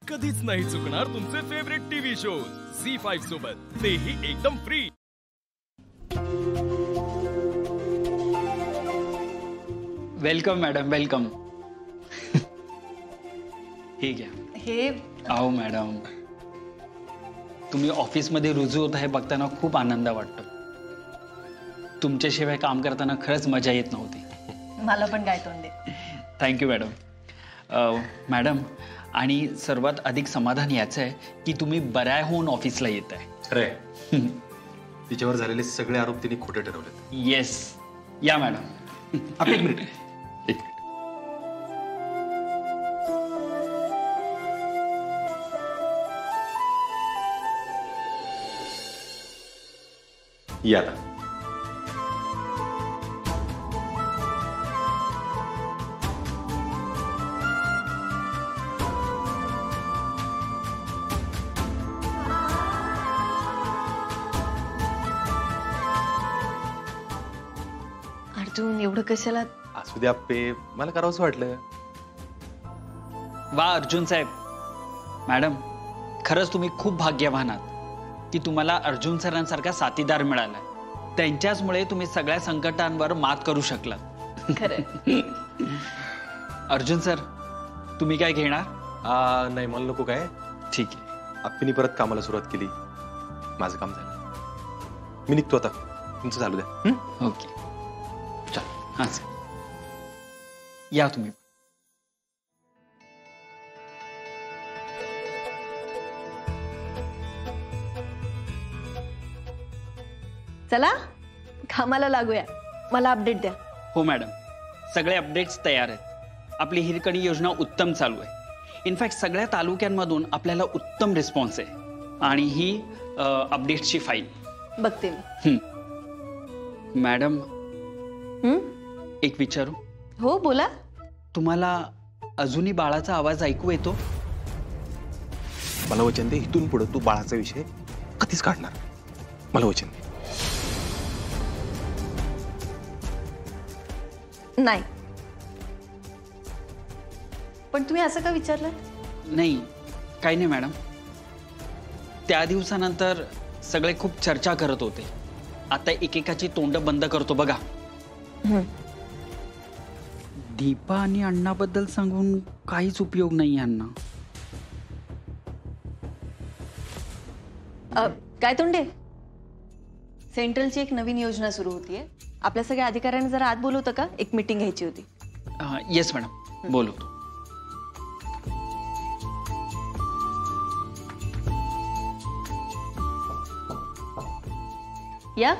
कधीच नाही चुकणार तुमचे फेवरेट टीव्ही शोज झी5 सोबत, तेही एकदम फ्री। Welcome madam, welcome. हे घ्या। हे आओ मॅडम, तुम्ही ऑफिसमध्ये रुजू होत आहे बघताना खूप आनंद वाटतो। तुमच्याशिवाय काम करताना खरंच मजा येत नव्हती। मला पण काय तोंडे। Thank you madam. मॅडम, आणि सर्वात अधिक समाधान याचं आहे की तुम्ही बऱ्या होऊन ऑफिसला येत आहे। खरंय, तिच्यावर झालेले सगळे आरोप तिने खोटे ठरवलेत। येस, या मॅडम। एक मिनिट, या आता। अर्जुन, एवढं कशाला? असू दे आप्पे, मला करावंसं वाटलं। वा अर्जुन साहेब, मॅडम खरंच तुम्ही खूप भाग्यवान आहात की तुम्हाला अर्जुन सरांसारखा साथीदार मिळालाय। त्यांच्याचमुळे तुम्ही सगळ्या संकटांवर मात करू शकलात। खरंय। अर्जुन सर, तुम्ही काय घेणार? नाही, मला नको काय। ठीक आहे। आप्पीनी परत कामाला सुरुवात केली, माझं काम झालं, मी निघतो आता। तुमचं चालू द्या। ओके, चल। हां सर, या तुम्ही। चला कामाला लागूया, मला अपडेट द्या। हो मॅडम, सगळे अपडेट्स तयार आहेत। आपली हिरकणी योजना उत्तम चालू आहे। इनफॅक्ट सगळ्या तालुक्यांमधून आपल्याला उत्तम रिस्पॉन्स आहे। आणि ही अपडेट्सची फाईल बघते मी। मॅडम, एक विचारू? हो, बोला। तुम्हाला अजूनही बाळाचा आवाज ऐकू येतो? मला वचन दे, इथून पुढे तू बाळाचा विषय कधीच काढणार। मला वचन दे। नाही, पण तुम्ही असं का विचारलं? नाही, काही नाही मॅडम। त्या दिवसानंतर सगळे खूप चर्चा करत होते। आता एकेकाची तोंड बंद करतो बघा। दीपा आणि अण्णाबद्दल सांगून काहीच उपयोग नाही यांना। काय तोंडे, सेंट्रलची एक नवीन योजना सुरू होतीये। आपल्या सगळ्या अधिकाऱ्यांना जरा आत बोलवतं का? एक मीटिंग घ्यायची होती। येस मॅडम, बोलवतो। या।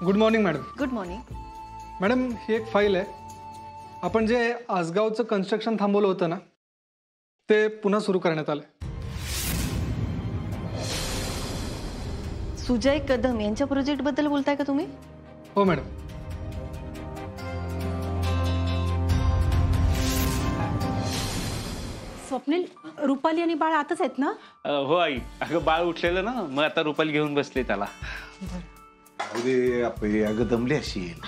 Good morning madam. Good morning. Madam, ही एक फाईल आहे। आपण जे आसगावचं कन्स्ट्रक्शन थांबवलं होतं ना, ते पुन्हा सुरू करण्यात आलं। सुजय कदम यांच्या प्रोजेक्ट बद्दल बोलताय का तुम्ही? हो मॅडम। स्वप्नील, रुपाली आणि बाळ आताच आहेत ना? हो आई, अगं बाळ उठलेलं ना, मग आता रुपाली घेऊन बसले त्याला। अरे आपली अगं दमली असेल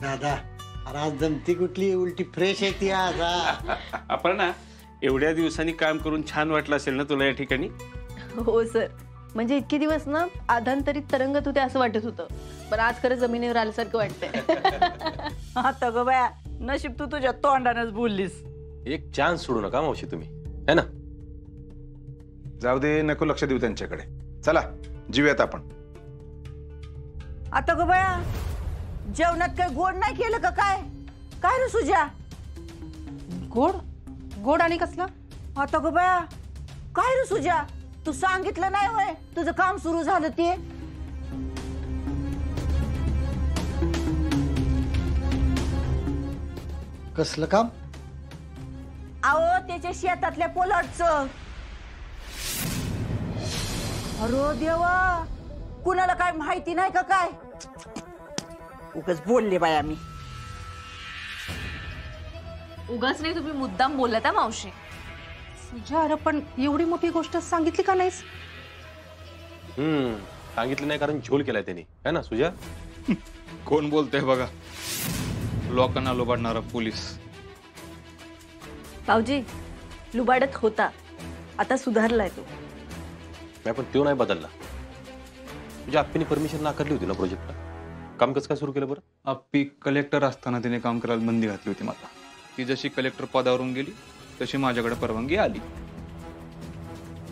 दादा। अरे आज दमती कुठली, उलटी फ्रेश आहे ती आज। आपण ना एवढ्या दिवसांनी काम करून छान वाटलं असेल ना तुला या ठिकाणी? हो सर, म्हणजे इतके दिवस ना आधांतरित तरंगत होते असं वाटत होतं, पण आज खरं जमिनीवर आल्यासारखं वाटतंय। आता ग बाया, नशीब तू तुझ्या तोंडानच बोललीस। एक चान्स सोडू नका मावशी तुम्ही, है ना? जाऊ दे, नको लक्ष देऊ त्यांच्याकडे। चला जीवयात आपण। आता ग बाया, जेवणात काय गोड नाही केलं का? काय काय रे सुजा? गोड? गोड आणि कसला? आता ग बाया, काय रे सुजा, तू सांगितलं नाही होय तुझं काम सुरू झालं ते? कसलं काम? अहो, त्याच्या शेतातल्या पोलाटचं। अरे देवा, कुणाला काय माहिती नाही का काय? उगाच बोलले बाया मी। उगाच नाही, तुम्ही मुद्दाम बोलला था मावशी। सुजा, अरे पण एवढी मोठी गोष्ट सांगितली का नाहीस? सांगितलं नाही कारण झोल केलाय त्यांनी, है ना सुजा? कोण बोलतंय बघा, लोकांना लोबाडणारा पोलीस। भाऊजी लुबाडत होता, आता सुधारलाय तो. नाही पण तो नाही बदलला. तुझ्या आप्पीने परमिशन नाकारली होती ना प्रोजेक्टला. काम कसं काय सुरू केलं बरं? आप्पी कलेक्टर असताना तिने काम करायला बंदी घातली होती मला. ती जशी कलेक्टर पदावरून गेली तशी माझ्याकडे परवानगी आली.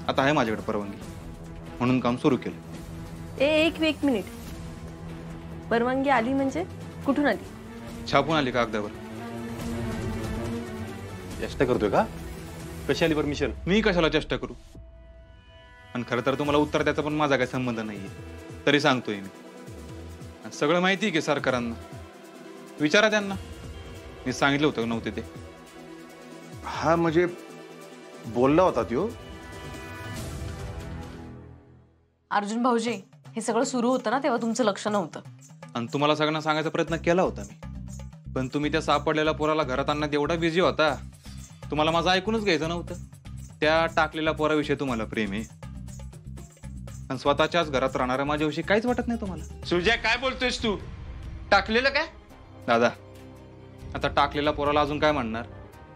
आता आहे माझ्याकडे परवानगी म्हणून काम सुरू केलं. एक मिनिट, परवानगी आली म्हणजे कुठून आली? छापून आली कागदावर. चेष्टा करतोय का? कशी आली परमिशन? मी कशाला चेष्टा करू? आणि खरं तर तुम्हाला उत्तर द्यायचा पण माझा काही संबंध नाहीये, तरी सांगतोय मी. सगळं माहिती आहे की सरकारांना, विचारा त्यांना. मी सांगितलं होतं नव्हते ते. हा म्हणजे बोलला होता त्यो. अर्जुन भाऊजी, हे सगळं सुरू होतं ना तेव्हा तुमचं लक्ष नव्हतं. आणि तुम्हाला सगळ्यांना सांगायचा प्रयत्न केला होता मी, पण तुम्ही त्या सापडलेल्या पोराला घरात आणण्यात एवढा बिझी होता, तुम्हाला माझं ऐकूनच घ्यायचं नव्हतं. त्या टाकलेल्या पोराविषयी तुम्हाला प्रेम आहे आणि स्वतःच्याच घरात राहणाऱ्या माझ्याविषयी काहीच वाटत नाही तुम्हाला. सुजय काय बोलतोयस तू? टाकलेलं काय? दादा, आता टाकलेल्या पोराला अजून काय म्हणणार?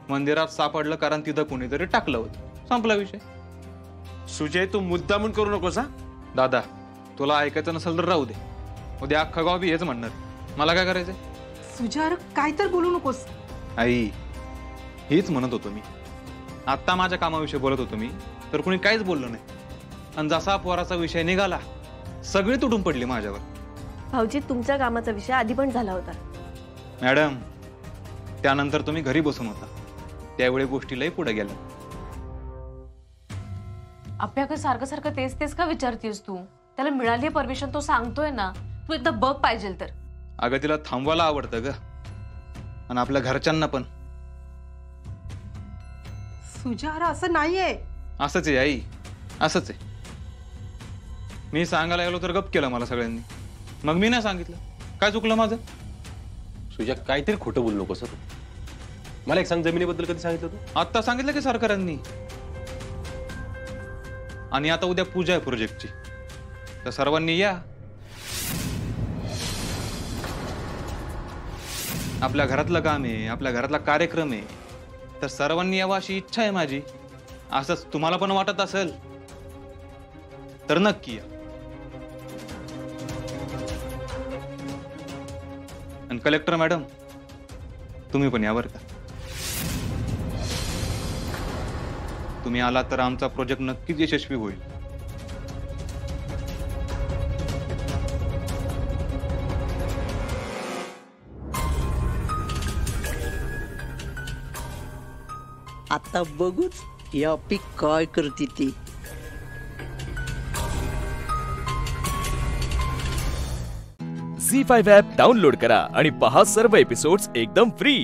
मंदिरात सापडलं कारण तिथं कोणीतरी टाकलं होतं, संपला विषय. सुजय तू मुद्दामून करू नकोस हा. दादा, तुला ऐकायचं नसेल तर राहू दे. उद्या अख्खा गाव बी हेच म्हणणार. मला काय करायचंय? सुजा अरे काय तर बोलू नकोस. आई, हेच म्हणत होतो मी. आत्ता माझ्या कामाविषयी बोलत होतो मी, तर कोणी काहीच बोललं नाही. आणि जसा पोराचा विषय निघाला सगळी तुटून पडली माझ्यावर. भाऊजी तुमच्या कामाचा विषय आधी पण झाला होता. मॅडम, त्यानंतर तुम्ही घरी बसून होता, त्यावेळी गोष्टीलाही पुढे गेल्या. आपल्याकडे सारखं सारखं तेच तेच का विचारतेस तू? त्याला मिळाली परमिशन, तो सांगतोय ना. तू एकदा बघ पाहिजे तर. अगं तिला थांबवायला आवडतं ग, आणि आपल्या घरच्यांना पण. सुजा अरे असं नाहीये. असंच आहे आई, असंच आहे. मी सांगायला गेलो तर गप केलं मला सगळ्यांनी. मग मी नाही सांगितलं. काय चुकलं माझं? तुझ्या काहीतरी खोटं बोलू नको सर. मला एक सांग, जमिनीबद्दल कधी सांगितलं तू? आत्ता सांगितलं की सरकारांनी. आणि आता उद्या पूजा आहे प्रोजेक्टची, तर सर्वांनी या. आपल्या घरातलं काम आहे, आपल्या घरातला कार्यक्रम आहे, तर सर्वांनी यावं अशी इच्छा आहे माझी. असंच तुम्हाला पण वाटत असेल तर नक्की या. आणि कलेक्टर मॅडम, तुम्ही पण या बरं का. तुम्ही आला तर आमचा प्रोजेक्ट नक्कीच यशस्वी होईल. आता बघूच या पीक काय करते ती. झी5 ॲप डाउनलोड करा आणि पहा सर्व एपिसोड्स एकदम फ्री.